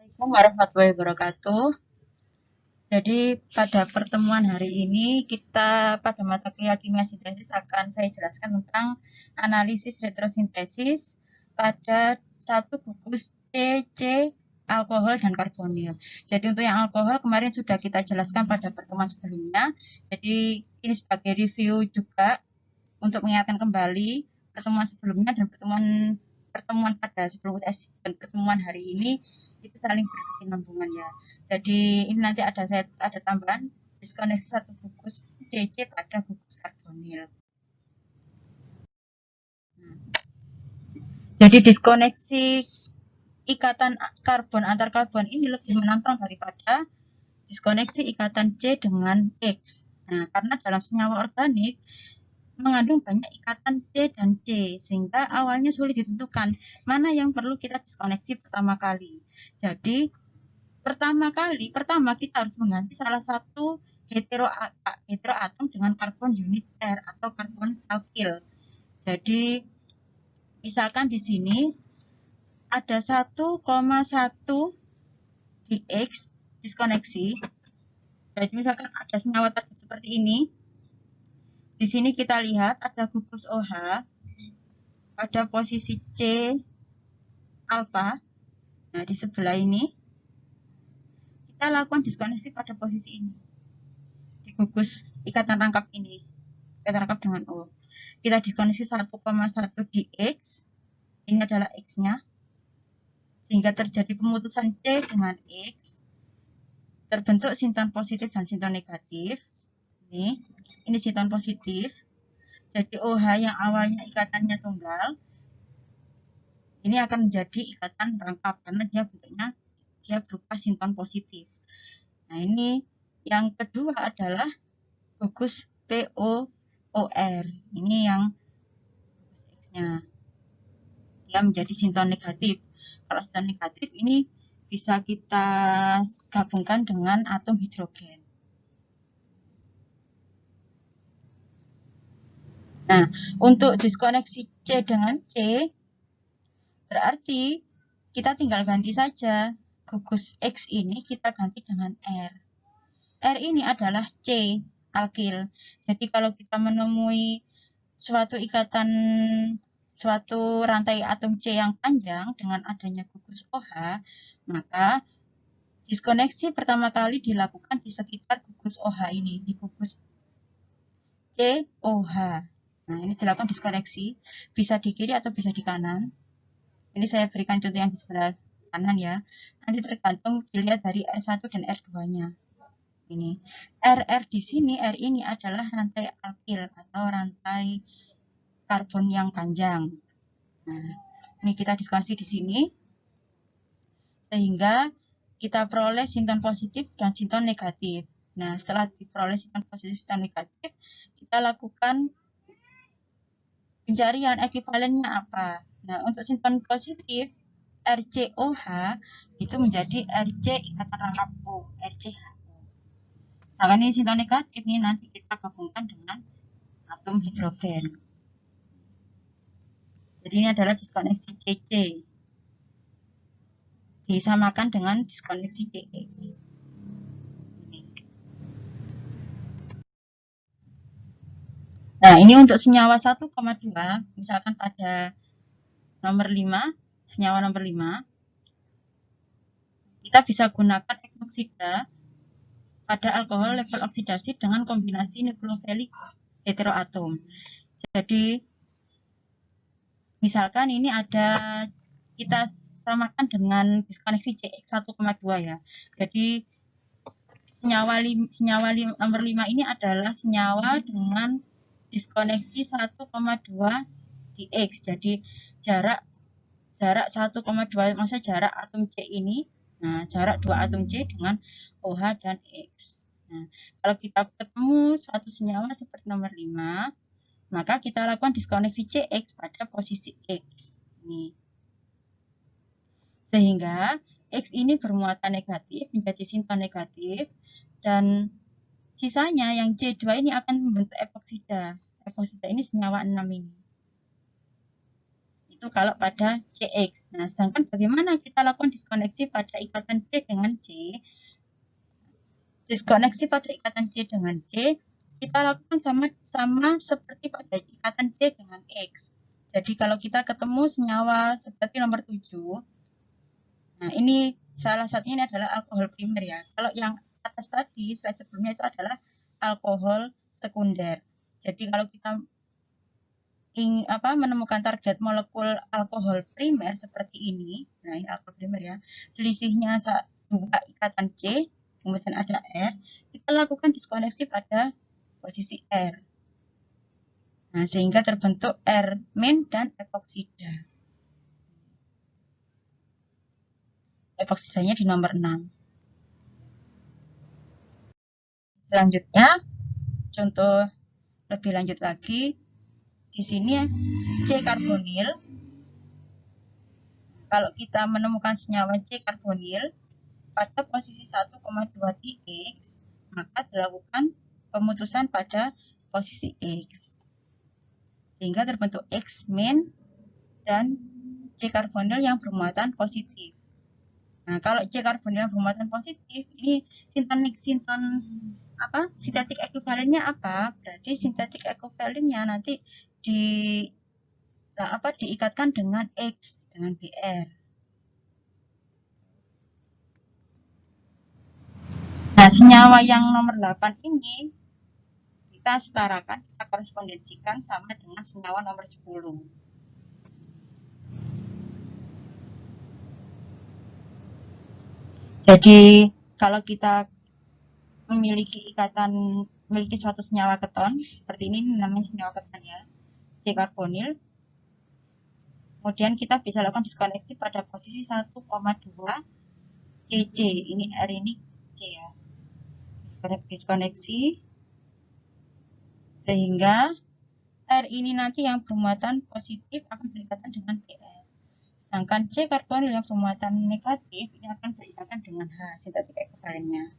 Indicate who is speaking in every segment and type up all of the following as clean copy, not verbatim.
Speaker 1: Assalamualaikum warahmatullahi wabarakatuh. Jadi pada pertemuan hari ini kita pada mata kuliah kimia sintesis akan saya jelaskan tentang analisis retrosintesis pada satu gugus C, alkohol dan karbonil. Jadi untuk yang alkohol kemarin sudah kita jelaskan pada pertemuan sebelumnya. Jadi ini sebagai review juga untuk mengingatkan kembali pertemuan sebelumnya dan pertemuan pada sebelum UTS dan pertemuan hari ini itu saling berkesinambungan ya. Jadi ini nanti ada tambahan diskoneksi satu gugus CC pada gugus karbonil. Jadi diskoneksi ikatan karbon antar karbon ini lebih menantang daripada diskoneksi ikatan C dengan X. Nah, karena dalam senyawa organik mengandung banyak ikatan C dan C, sehingga awalnya sulit ditentukan mana yang perlu kita diskoneksi pertama kali. Jadi, pertama kita harus mengganti salah satu heteroatom dengan karbon unit R atau karbon alkil. Jadi, misalkan di sini ada 1,1 dx diskoneksi. Jadi misalkan ada senyawa target seperti ini. Di sini kita lihat ada gugus OH pada posisi C alfa. Nah, di sebelah ini kita lakukan diskoneksi pada posisi ini. Di gugus ikatan rangkap ini. Ikatan rangkap dengan O. Kita diskoneksi 1,1 dx. Ini adalah X-nya. Sehingga terjadi pemutusan C dengan X. Terbentuk sinton positif dan sinton negatif. Ini sinton positif. Jadi OH yang awalnya ikatannya tunggal, ini akan menjadi ikatan rangkap karena dia bentuknya berupa sinton positif. Nah, ini yang kedua adalah gugus POOR. Ini yang X-nya. Dia menjadi sinton negatif. Kalau sinton negatif ini bisa kita gabungkan dengan atom hidrogen. Nah, untuk diskoneksi C dengan C, berarti kita tinggal ganti saja. Gugus X ini kita ganti dengan R. R ini adalah C, alkil. Jadi kalau kita menemui suatu rantai atom C yang panjang dengan adanya gugus OH, maka diskoneksi pertama kali dilakukan di sekitar gugus OH ini, di gugus COH. Nah, ini dilakukan diskoneksi, bisa di kiri atau bisa di kanan. Ini saya berikan contoh yang di sebelah kanan ya. Nanti tergantung dilihat dari R1 dan R2-nya. Ini. RR di sini, R ini adalah rantai alkil atau rantai karbon yang panjang. Nah, ini kita diskoneksi di sini. Sehingga kita peroleh sinton positif dan sinton negatif. Nah, setelah diperoleh sinton positif dan negatif, kita lakukan pencarian ekuivalennya apa. Nah, untuk sinton positif, RCOH itu menjadi RC ikatan rangkap O, RCH. Nah, ini sinton negatif ini nanti kita gabungkan dengan atom hidrogen. Jadi ini adalah diskoneksi CC. Disamakan dengan diskoneksi DX. Nah, ini untuk senyawa 1,2, misalkan pada nomor 5, senyawa nomor 5, kita bisa gunakan eksoksida pada alkohol level oksidasi dengan kombinasi nukleofilik heteroatom. Jadi, misalkan ini ada, kita samakan dengan diskoneksi CX1,2 ya. Jadi, senyawa nomor 5 ini adalah senyawa dengan diskoneksi 1,2 dx. Jadi jarak 1,2, maksudnya jarak atom C ini, nah jarak 2 atom C dengan OH dan X. Nah, kalau kita ketemu suatu senyawa seperti nomor 5, maka kita lakukan diskoneksi CX pada posisi X. Ini. Sehingga X ini bermuatan negatif menjadi sinton negatif, dan sisanya yang C2 ini akan membentuk epoksida. Epoksida ini senyawa 6 ini. Itu kalau pada CX. Nah, sedangkan bagaimana kita lakukan diskoneksi pada ikatan C dengan C? Diskoneksi pada ikatan C dengan C, kita lakukan sama seperti pada ikatan C dengan X. Jadi kalau kita ketemu senyawa seperti nomor 7, nah ini salah satunya ini adalah alkohol primer ya. Kalau yang atas tadi, slide sebelumnya itu adalah alkohol sekunder. Jadi kalau kita menemukan target molekul alkohol primer seperti ini, nah ini alkohol primer ya, selisihnya 2 ikatan C, kemudian ada R, kita lakukan diskoneksi pada posisi R. Nah, sehingga terbentuk R- dan epoksida. Epoksidanya di nomor 6. Selanjutnya, contoh lebih lanjut lagi, di sini ya, C karbonil. Kalau kita menemukan senyawa C karbonil pada posisi 1,2 di X, maka dilakukan pemutusan pada posisi X. Sehingga terbentuk X- dan C karbonil yang bermuatan positif. Nah, kalau C karbonil yang bermuatan positif, ini sintetik ekuivalennya apa? Berarti sintetik ekuivalennya nanti diikatkan dengan X, dengan Br. Nah, senyawa yang nomor 8 ini kita setarakan, kita korespondensikan sama dengan senyawa nomor 10. Jadi, kalau kita memiliki suatu senyawa keton, seperti ini namanya senyawa keton ya, C karbonil, kemudian kita bisa lakukan diskoneksi pada posisi 1,2 Cc, ini R ini C ya, diskoneksi, sehingga R ini nanti yang bermuatan positif akan berikatan dengan Br. Sedangkan C karbonil yang bermuatan negatif ini akan berikatan dengan H, sintetik ekuivalennya.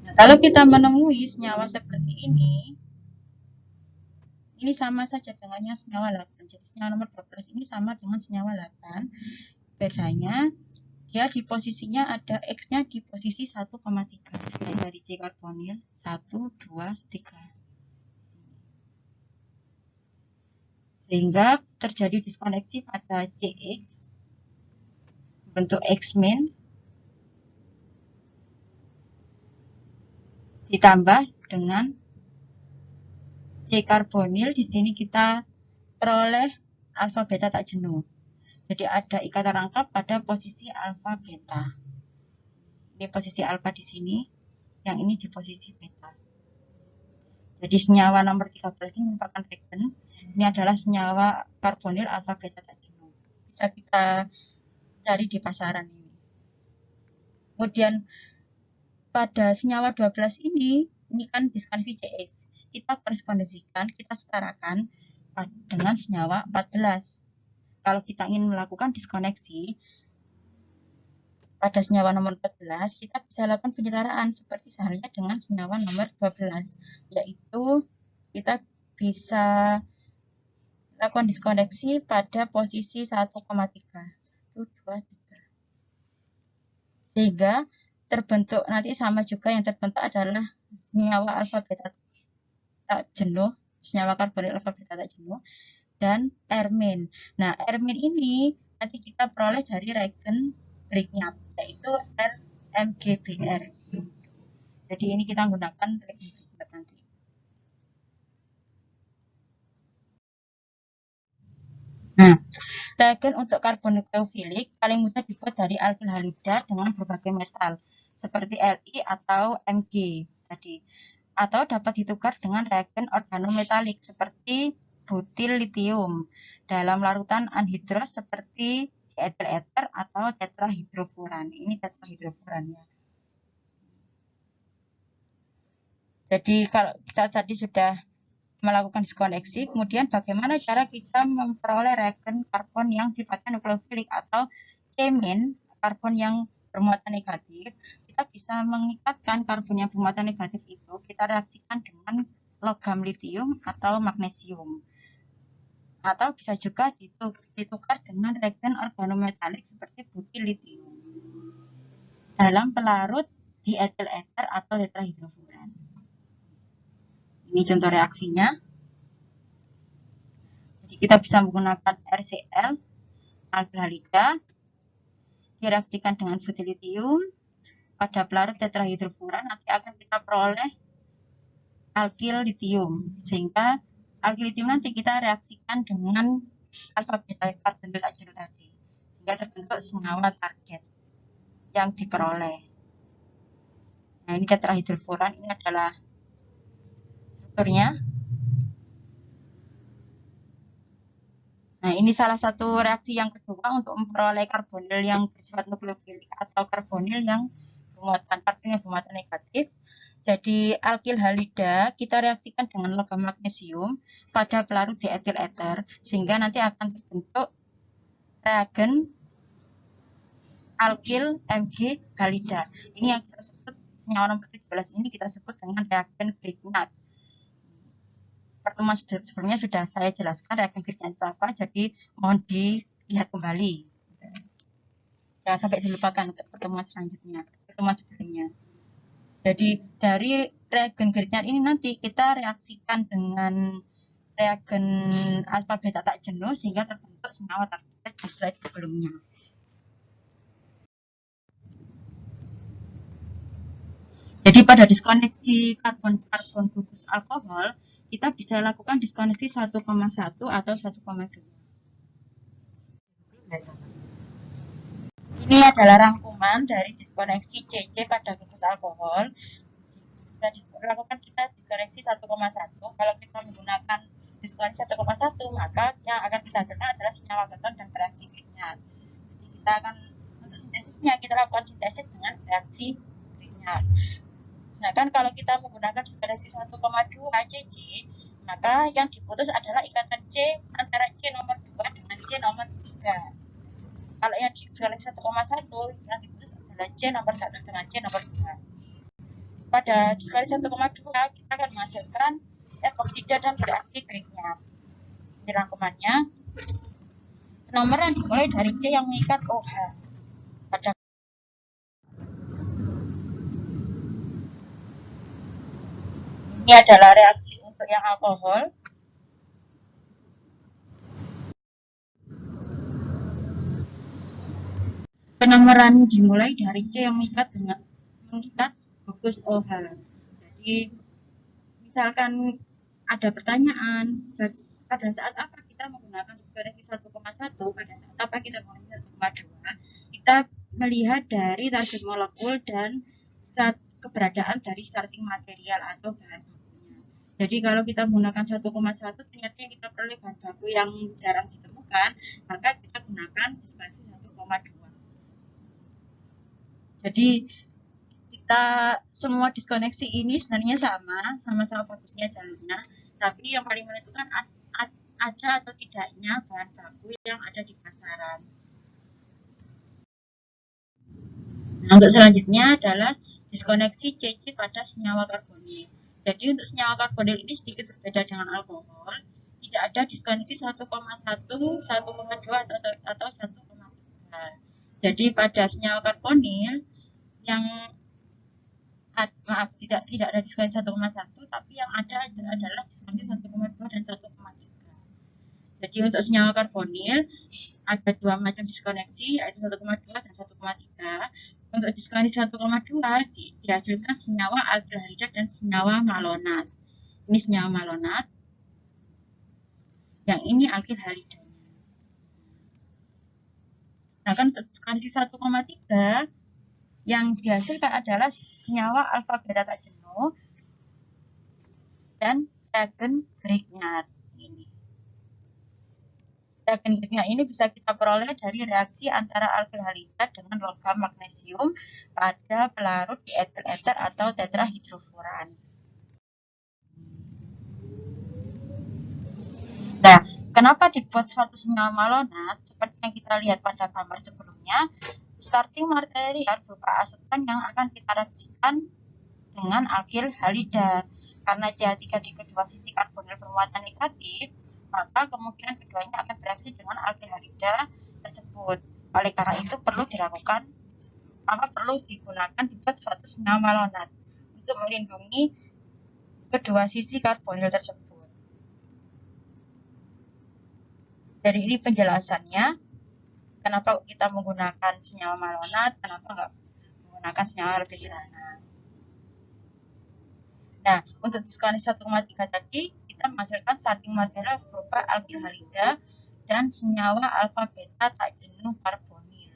Speaker 1: Nah, kalau kita menemui senyawa seperti ini sama saja dengannya senyawa 8. Jadi senyawa nomor 12 ini sama dengan senyawa 8. Bedanya dia di posisinya ada X-nya di posisi 1,3. Dari C karbonil 1, 2, 3. Sehingga terjadi diskoneksi pada CX bentuk X- ditambah dengan C karbonil. Di sini kita peroleh alfa beta tak jenuh. Jadi ada ikatan rangkap pada posisi alfa beta. Ini posisi alfa di sini, yang ini di posisi beta. Jadi senyawa nomor 13 ini merupakan regen. Ini adalah senyawa karbonil alfa beta tak jenuh. Bisa kita cari di pasaran ini. Kemudian pada senyawa 12 ini kan diskoneksi CX. Kita korespondensikan, kita setarakan dengan senyawa 14. Kalau kita ingin melakukan diskoneksi pada senyawa nomor 14, kita bisa lakukan penyetaraan seperti seharusnya dengan senyawa nomor 12, yaitu kita bisa lakukan diskoneksi pada posisi 1,3. 1, 2, 3. Sehingga terbentuk nanti sama juga, yang terbentuk adalah senyawa alfa beta tak jenuh, senyawa karbonil alfa beta tak jenuh, dan R-. Nah, R- ini nanti kita peroleh dari regen Grignard, yaitu RMGBr. Jadi ini kita menggunakan regen Grignard nanti. Nah, regen untuk karbonukleofilik paling mudah dibuat dari alkil halida dengan berbagai metal, seperti Li atau Mg tadi. Atau dapat ditukar dengan regen organometalik seperti butil litium dalam larutan anhidros seperti etil eter atau tetrahidrofuran. Ini tetrahidrofuran ya. Jadi kalau kita tadi sudah melakukan diskoneksi, kemudian bagaimana cara kita memperoleh regen karbon yang sifatnya nukleofilik atau C-, karbon yang bermuatan negatif. Kita bisa mengikatkan karbon yang bermuatan negatif itu, kita reaksikan dengan logam litium atau magnesium. Atau bisa juga ditukar dengan reagen organometalik seperti butil litium dalam pelarut di etil eter atau tetrahidrofuran. Ini contoh reaksinya. Jadi kita bisa menggunakan RCl, alkyl halida, direaksikan dengan butil litium pada pelarut tetrahidrofuran, nanti akan kita peroleh alkyl litium, sehingga alkyl litium nanti kita reaksikan dengan alfa beta karbonil jenuh tadi, sehingga terbentuk senyawa target yang diperoleh. Nah, ini tetrahidrofuran, ini adalah strukturnya. Nah, ini salah satu reaksi yang kedua untuk memperoleh karbonil yang bersifat nukleofilik atau karbonil yang bermuatan negatif. Jadi alkyl halida kita reaksikan dengan logam magnesium pada pelarut di etil eter, sehingga nanti akan terbentuk reagen alkyl Mg halida. Ini yang kita sebut senyawa nomor 17 ini kita sebut dengan reagen Grignard. Pertemuan sebelumnya sudah saya jelaskan reagen Grignard itu apa, jadi mohon dilihat kembali. Jangan sampai dilupakan untuk pertemuan selanjutnya, pertemuan sebelumnya. Jadi dari reagen Grignard ini nanti kita reaksikan dengan reagen alfa beta tak jenuh sehingga terbentuk senyawa target di slide sebelumnya. Jadi pada diskoneksi karbon-karbon gugus alkohol, kita bisa lakukan diskoneksi 1,1 atau 1,2. Ini adalah rangkuman dari diskoneksi CC pada gugus alkohol. Kita diskoneksi 1,1. Kalau kita menggunakan diskoneksi 1,1, maka yang akan kita hasilkan adalah senyawa keton dan bereaksi Grignard. Jadi kita akan untuk sintesisnya kita lakukan sintesis dengan reaksi Grignard. Nah, kan kalau kita menggunakan diskoneksi 1,2 CC, maka yang diputus adalah ikatan C antara C nomor 2 dengan C nomor 3. Kalau yang diskoneksi 1,1, yang diputus adalah C nomor 1 dengan C nomor 2. Pada diskoneksi 1,2, kita akan menghasilkan epoksida dan bereaksi Grignard. Ini rangkumannya. Penomeran dimulai dari C yang mengikat OH. Pada ini adalah reaksi untuk yang alkohol. Penomeran dimulai dari C yang mengikat gugus OH. Jadi misalkan ada pertanyaan, pada saat apa kita menggunakan diskoneksi 1,1, pada saat apa kita menggunakan 1,2, kita melihat dari target molekul dan keberadaan dari starting material atau bahan bakunya. Jadi kalau kita menggunakan 1,1, ternyata yang kita peroleh bahan baku yang jarang ditemukan, maka kita gunakan diskoneksi 1,2. Jadi kita semua diskoneksi ini sebenarnya sama-sama bagusnya jalurnya, tapi yang paling menentukan ada atau tidaknya bahan baku yang ada di pasaran. Nah, untuk selanjutnya adalah diskoneksi CC pada senyawa karbonil. Jadi untuk senyawa karbonil ini sedikit berbeda dengan alkohol, tidak ada diskoneksi 1,1, 1,2 atau 1,3. Jadi pada senyawa karbonil yang tidak ada diskoneksi 1,1, tapi yang ada adalah diskoneksi 1,2 dan 1,3. Jadi untuk senyawa karbonil ada dua macam diskoneksi, yaitu 1,2 dan 1,3. Untuk diskoneksi 1,2 dihasilkan senyawa alkyl halida dan senyawa malonat. Ini senyawa malonat. Yang ini alkyl halida. Sedangkan diskoneksi 1,3 yang dihasilkan adalah senyawa alfa beta tak jenuh dan reagen Grignard. Reagen Grignard ini bisa kita peroleh dari reaksi antara alkyl halida dengan logam magnesium pada pelarut di etil eter atau tetrahidrofuran. Nah, kenapa dibuat suatu senyawa malonat? Seperti yang kita lihat pada gambar sebelumnya, starting material berupa aseton yang akan kita reaksikan dengan alkyl halida. Karena CH3 di kedua sisi karbonil bermuatan negatif, maka kemungkinan keduanya akan bereaksi dengan aldehyda tersebut. Oleh karena itu perlu dibuat suatu senyawa malonat untuk melindungi kedua sisi karbonil tersebut. Jadi ini penjelasannya, kenapa kita menggunakan senyawa malonat, kenapa nggak menggunakan senyawa lebih sederhana. Nah, untuk diskonis 1,3 tadi, kita menghasilkan starting material berupa alkyl halida dan senyawa alfa beta tak jenuh karbonil.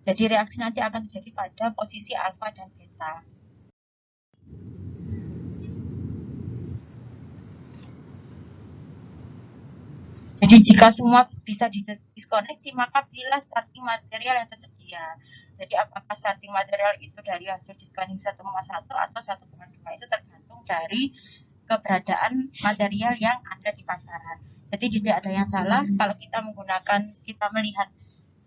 Speaker 1: Jadi reaksi nanti akan terjadi pada posisi alfa dan beta. Jadi jika semua bisa didiskoneksi, maka pilihlah starting material yang tersedia. Jadi apakah starting material itu dari hasil diskoning 1,1 atau 1,2 itu tergantung dari keberadaan material yang ada di pasaran. Jadi tidak ada yang salah kalau kita melihat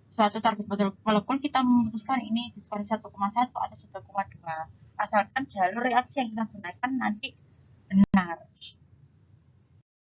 Speaker 1: suatu target molekul, kita memutuskan ini diskoning 1,1 atau 1,2. Asalkan jalur reaksi yang kita gunakan nanti benar.